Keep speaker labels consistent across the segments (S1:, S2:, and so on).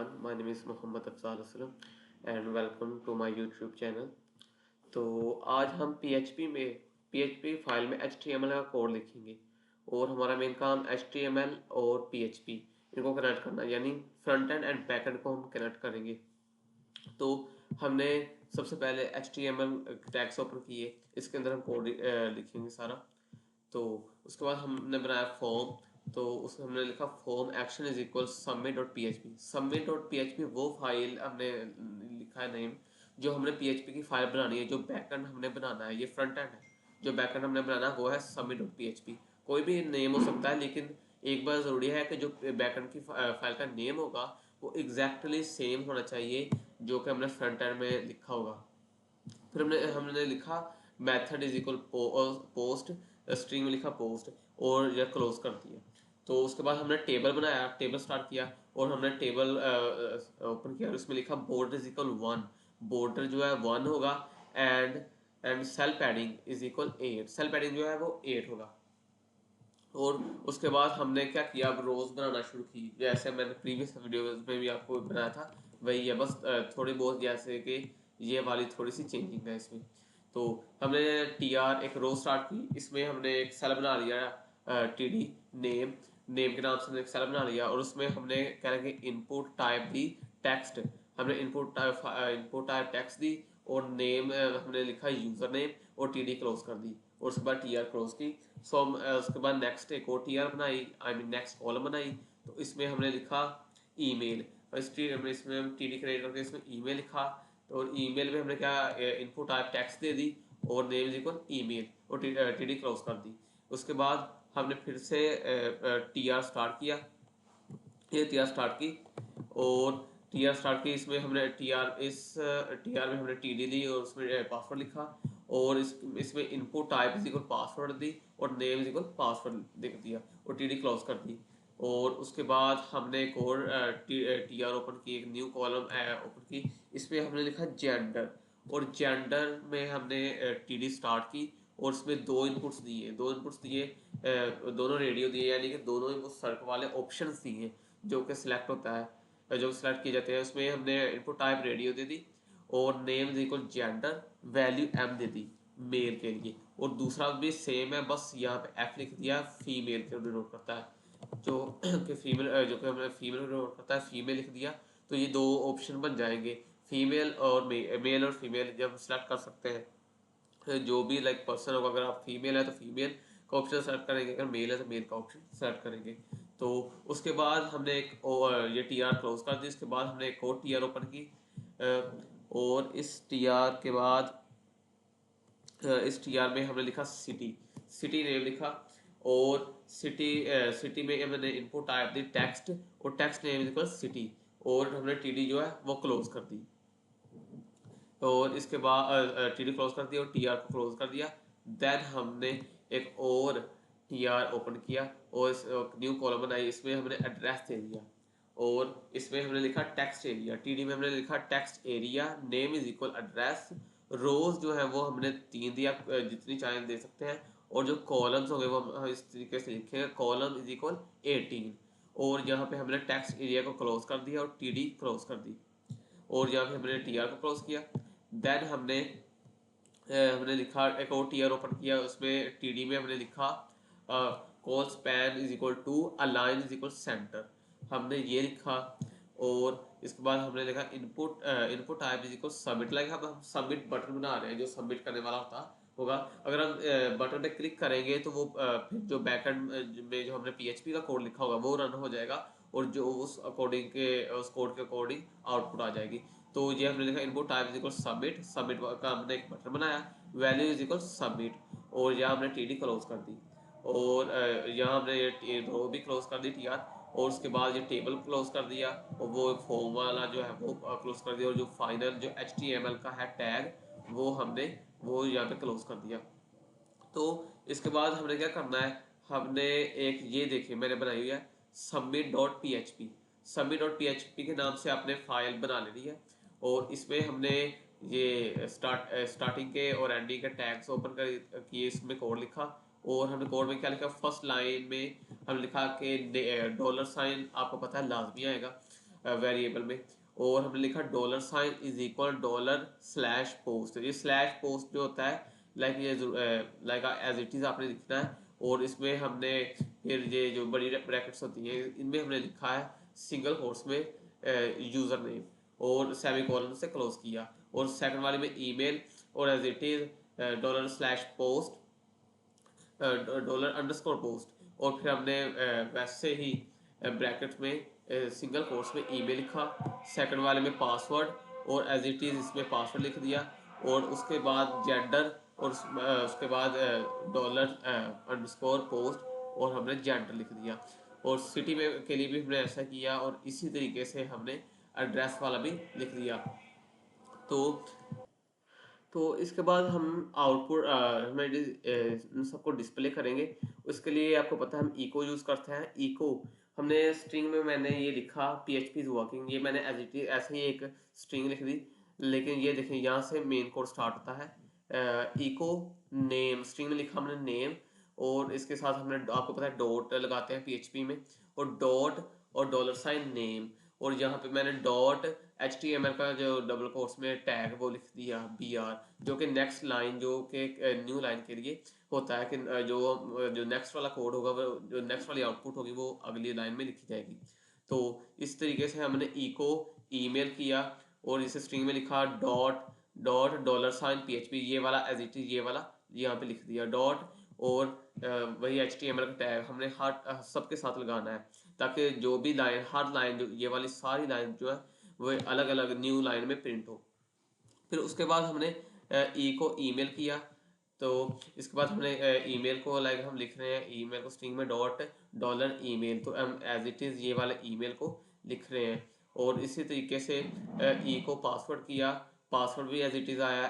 S1: everyone, my name is Mohammad Afzal Aslam and welcome to my YouTube channel. तो आज हम PHP file में HTML का कोड लिखेंगे और हमारा मेन काम HTML और PHP इनको कनेक्ट करना, यानी फ्रंट एंड बैक एंड को हम कनेक्ट करेंगे। तो हमने सबसे पहले HTML टैग्स ओपन किए, इसके अंदर हम कोड लिखेंगे सारा। तो उसके बाद हमने बनाया फॉर्म, तो उसमें हमने लिखा form action is equal submit dot P H P. Submit dot P H P वो फाइल हमने लिखा है नेम, जो हमने PHP की फाइल बनानी है। जो बैकएंड हमने बनाना है, ये फ्रंट एंड है, जो बैकएंड हमने बनाना है वो है submit dot P H P. कोई भी नेम हो सकता है, लेकिन एक बार ज़रूरी है कि जो बैकएंड की फाइल का नेम होगा वो एग्जैक्टली सेम होना चाहिए जो कि हमने फ्रंट एंड में लिखा होगा। फिर हमने लिखा method is equal post, string में लिखा पोस्ट और यह क्लोज कर दिया। तो उसके बाद हमने टेबल बनाया, टेबल स्टार्ट किया और हमने टेबल ओपन किया और उसमें लिखा बॉर्डर इज इक्वल 1। बॉर्डर जो है 1 होगा and cell padding is equal 8। Cell padding जो है वो 8 होगा। और उसके बाद हमने क्या किया, अब रोज बनाना शुरू की, जैसे मैंने प्रीवियस वीडियो में भी आपको बनाया था वही है, बस थोड़ी बहुत, जैसे कि ये वाली थोड़ी सी चेंजिंग है इसमें। तो हमने TR एक रो स्टार्ट की, इसमें हमने एक सेल बना लिया TD नेम, नेम के नाम से हमने एक सेल बना लिया और उसमें हमने कह रहे कि इनपुट टाइप दी टेक्स्ट। हमने इनपुट टाइप टेक्स्ट दी और नेम हमने लिखा यूजर नेम और TD क्लोज कर दी और उसके बाद TR क्लोज की। सो हम उसके बाद नेक्स्ट एक और TR बनाई, आई मीन नेक्स्ट कॉलम बनाई। तो इसमें हमने लिखा ईमेल और इसमें हम TD क्रिएट करके इसमें ईमेल लिखा। तो ईमेल में हमने क्या इनपुट टाइप टेक्स्ट दे दी और नेम इज इक्वल ईमेल और TD क्लोज कर दी। उसके बाद हमने फिर से TR स्टार्ट किया, ये TR स्टार्ट की और TR स्टार्ट की। इसमें हमने TR में हमने TD दी और उसमें पासवर्ड लिखा और इसमें input type is equal password दी और नेम इज इक्वल पासवर्ड लिख दिया और TD क्लोज कर दी। और उसके बाद हमने एक और TR ओपन की, एक न्यू कॉलम ओपन की, इसमें हमने लिखा जेंडर और जेंडर में हमने TD स्टार्ट की और उसमें दो इनपुट्स दिए, दोनों रेडियो दिए, यानी कि दोनों इनपुट सर्क वाले ऑप्शंस दिए जो कि सिलेक्ट होता है, जो सिलेक्ट किए जाते हैं। उसमें हमने इनपुट टाइप रेडियो दे दी और name is equal gender, value M दे दी मेल के लिए। और दूसरा भी सेम है, बस यहाँ पे F लिख दिया, फीमेल के डिनोट करता है, जो कि फीमेल, जो कि हमने फीमेल डिनोट करता है, फीमेल लिख दिया। तो ये दो ऑप्शन बन जाएंगे, फीमेल और मेल और फीमेल जब सेलेक्ट कर सकते हैं। जो भी लाइक पर्सन होगा, अगर आप फीमेल है तो फीमेल का ऑप्शन सेलेक्ट करेंगे, अगर मेल है तो मेल का ऑप्शन सेलेक्ट करेंगे। तो उसके बाद हमने ये TR क्लोज कर दी। उसके बाद हमने एक और TR ओपन की और इस TR के बाद इस TR में हमने लिखा सिटी नेम लिखा और सिटी में हमने इनपुट टाइप दी टेक्स्ट और टेक्स्ट नेम इक्वल सिटी और हमने TD जो है वो क्लोज कर दी। और इसके बाद TD क्लोज कर दिया और TR को क्लोज कर दिया। देन हमने एक और TR ओपन किया और न्यू कॉलम बनाई, इसमें हमने एड्रेस दे दिया और इसमें हमने लिखा टेक्स्ट एरिया। TD में हमने लिखा text area, name is equal address. Rows जो है वो हमने 3 दिया, जितनी चाहें दे सकते हैं। और जो कॉलम्स होंगे वो हम इस तरीके से लिखेंगे, कॉलम इज इक्वल 18। और यहाँ पे हमने टेक्स्ट एरिया को क्लोज कर दिया और TD क्लोज कर दी और यहाँ पे हमने TR को क्लोज किया। देन हमने लिखा एक और TR ओपन किया, उसमें TD में हमने लिखा col span is equal to align is equal center, हमने ये लिखा। और इसके बाद हमने लिखा input type is equal submit, like हम सबमिट बटन बना रहे हैं, जो सबमिट करने वाला होगा। अगर हम बटन पे क्लिक करेंगे तो वो फिर जो बैकएंड में जो हमने PHP का कोड लिखा होगा वो रन हो जाएगा और जो उस कोड के अकॉर्डिंग आउटपुट आ जाएगी। तो ये हमने लिखा input type is equal submit, submit का हमने एक बटन बनाया, वैल्यू इज इक्वल सबमिट और यहाँ हमने TD क्लोज कर दी और यहाँ हमने ये रो भी क्लोज कर दी TR। और उसके बाद ये टेबल क्लोज कर दिया और वो फॉर्म वाला जो है वो क्लोज कर दिया और जो फाइनल जो HTML का है टैग वो यहाँ पे क्लोज कर दिया। तो इसके बाद हमने क्या करना है, हमने एक ये देखिए मैंने बनाई हुई है submit.php। submit.php के नाम से आपने फाइल बना लेनी है और इसमें हमने ये स्टार्टिंग के और एंडिंग के टैग्स ओपन कर किए, इसमें कोड लिखा। और हमने कोड में क्या लिखा, फर्स्ट लाइन में हमने लिखा कि $, आपको पता है लाजमी आएगा। वेरिएबल में, और हमने लिखा dollar sign is equal dollar slash post. ये स्लैश पोस्ट जो होता है लाइक ये लाइक एज इट इज़ आपने लिखना है, और इसमें हमने फिर ये जो बड़ी ब्रैकेट्स होती हैं इनमें हमने लिखा है सिंगल कोट्स में यूज़र नेम, और सेमीकोलन से क्लोज किया, और सेकंड वाले में ईमेल, और as it is dollar slash post dollar underscore post, और फिर हमने वैसे ही ब्रैकेट में सिंगल कोट्स में ईमेल लिखा, सेकंड वाले में पासवर्ड, और एज इट इज़ इसमें पासवर्ड लिख दिया, और उसके बाद जेंडर, और उसके बाद डॉलर अंडरस्कोर पोस्ट, और हमने जेंडर लिख दिया, और सिटी में के लिए भी हमने ऐसा किया, और इसी तरीके से हमने एड्रेस वाला भी लिख दिया। तो इसके बाद हम आउटपुट हमें इन सबको डिस्प्ले करेंगे। उसके लिए आपको पता है हम इको यूज़ करते हैं। इको हमने स्ट्रिंग में मैंने ये लिखा PHP इज वर्किंग, ये मैंने एज इट इज ऐसे ही एक स्ट्रिंग लिख दी, लेकिन ये देखें यहाँ से मेन कोड स्टार्ट होता है। इको नेम स्ट्रिंग में लिखा हमने नेम, और इसके साथ हमने आपको पता है डॉट लगाते हैं PHP में, और डॉट और डॉलर साइन नेम, और यहाँ पे मैंने डॉट HTML का जो डबल कोट्स में टैग वो लिख दिया BR, जो कि नेक्स्ट लाइन जो कि न्यू लाइन के लिए होता है कि जो नेक्स्ट वाला कोड होगा वो जो नेक्स्ट वाली आउटपुट होगी वो अगली लाइन में लिखी जाएगी। तो इस तरीके से हमने इको ईमेल किया, और इसे स्ट्रिंग में लिखा dot dot dollar sign PHP, ये वाला एज इट इज ये वाला यहाँ पे लिख दिया डॉट, और वही HTML का टैग हमने हर सबके साथ लगाना है, ताकि जो भी लाइन हर लाइन जो ये वाली सारी लाइन जो है वो अलग अलग न्यू लाइन में प्रिंट हो। फिर उसके बाद हमने ई को ईमेल किया, तो इसके बाद हमने ईमेल को लाइक हम लिख रहे हैं ईमेल को स्ट्रिंग में डॉट डॉलर ईमेल, तो हम एज इट इज़ ये वाले ईमेल को लिख रहे हैं, और इसी तरीके से ई को पासवर्ड किया, पासवर्ड भी एज इट इज़ आया,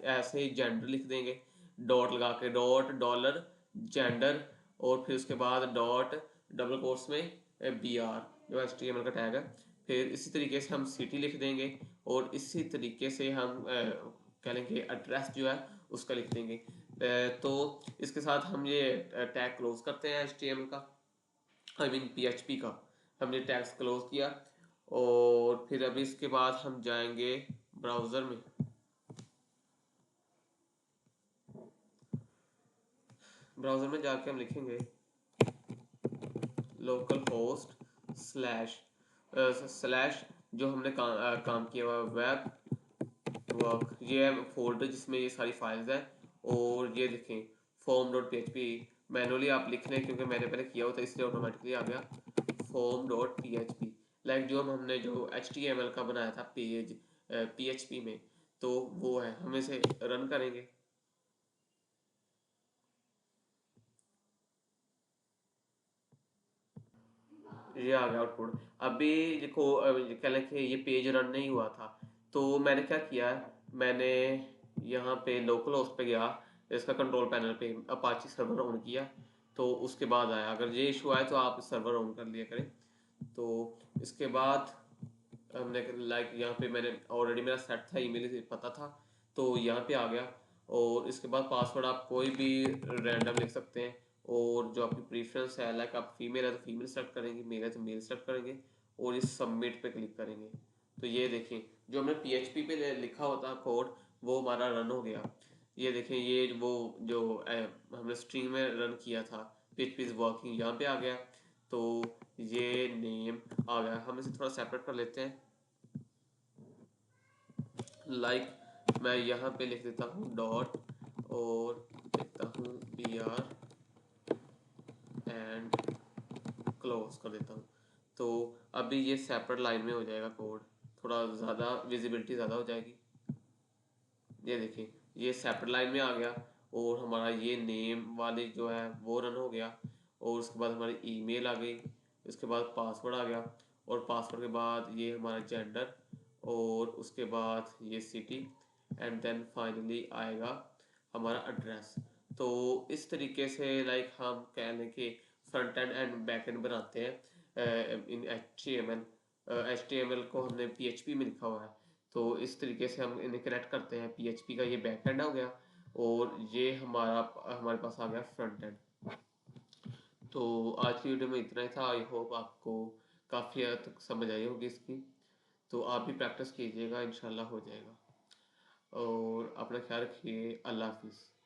S1: ऐसे ही जेंडर लिख देंगे डॉट लगा के डॉट डॉलर जेंडर, और फिर उसके बाद डॉट डबल कोट्स में BR जो HTML का टैग है, फिर इसी तरीके से हम सिटी लिख देंगे, और इसी तरीके से हम कह लेंगे एड्रेस जो है उसका लिख देंगे। तो इसके साथ हम ये टैग क्लोज करते हैं HTML का, आई मीन PHP का हमने टैग्स क्लोज किया, और फिर अभी इसके बाद हम जाएंगे ब्राउज़र में। ब्राउज़र में जाके हम लिखेंगे लोकल होस्ट स्लैश जो हमने काम किया हुआ वेब वर्क, ये है फोल्डर जिसमें ये सारी फाइल्स हैं, और ये देखें form.php मैनुअली आप लिख रहे हैं क्योंकि मैंने पहले किया हुआ था इसलिए ऑटोमेटिकली आ गया form.php, लाइक जो हमने जो HTML का बनाया था पेज PHP में, तो वो है हम इसे रन करेंगे। ये आ गया आउटपुट। अभी देखो कह लें कि ये पेज रन नहीं हुआ था, तो मैंने क्या किया, मैंने यहाँ पे लोकल होस्ट पे गया, इसका कंट्रोल पैनल पे अपाची सर्वर ऑन किया, तो उसके बाद आया। अगर ये इशू आए तो आप सर्वर ऑन कर लिया करें। तो इसके बाद हमने लाइक यहाँ पे मैंने ऑलरेडी मेरा सेट था, ईमेल पता था, तो यहाँ पे आ गया, और इसके बाद पासवर्ड आप कोई भी रैंडम लिख सकते हैं, और जो आपकी प्रीफरेंस है लाइक आप फीमेल है तो फीमेल सेलेक्ट करेंगे, मेल है तो मेल सेलेक्ट करेंगे, और इस सबमिट पे क्लिक करेंगे। तो ये देखें जो हमने PHP पे लिखा होता कोड वो हमारा रन हो गया। ये देखें ये वो जो हमने स्ट्रिंग में रन किया था PHP इज वर्किंग यहाँ पे आ गया, तो ये नेम आ गया। हम इसे थोड़ा सेपरेट कर लेते हैं, लाइक मैं यहाँ पे लिख देता हूँ डॉट, और लिखता हूँ BR एंड क्लोज कर देता हूँ। तो अभी ये सेपरेट लाइन में हो जाएगा कोड, थोड़ा ज़्यादा विजिबिलिटी ज़्यादा हो जाएगी। ये देखिए ये सेपरेट लाइन में आ गया, और हमारा ये नेम वाली जो है वो रन हो गया, और उसके बाद हमारी ईमेल आ गई, उसके बाद पासवर्ड आ गया, और पासवर्ड के बाद ये हमारा जेंडर, और उसके बाद ये सिटी, एंड देन फाइनली आएगा हमारा एड्रेस। तो इस तरीके से लाइक हम कह लें कि front end and back and बनाते हैं इन HTML। HTML को हमने PHP में लिखा हुआ है, तो इस तरीके से हम इन्हें कनेक्ट करते हैं। PHP का ये बैक एंड हो गया, और ये हमारे पास आ गया फ्रंट एंड। तो आज की वीडियो में इतना ही था। आई होप आपको काफ़ी हद तक समझ आई होगी इसकी। तो आप भी प्रैक्टिस कीजिएगा, इंशाल्लाह हो जाएगा। और अपना ख्याल रखिए। अल्लाह हाफिज़।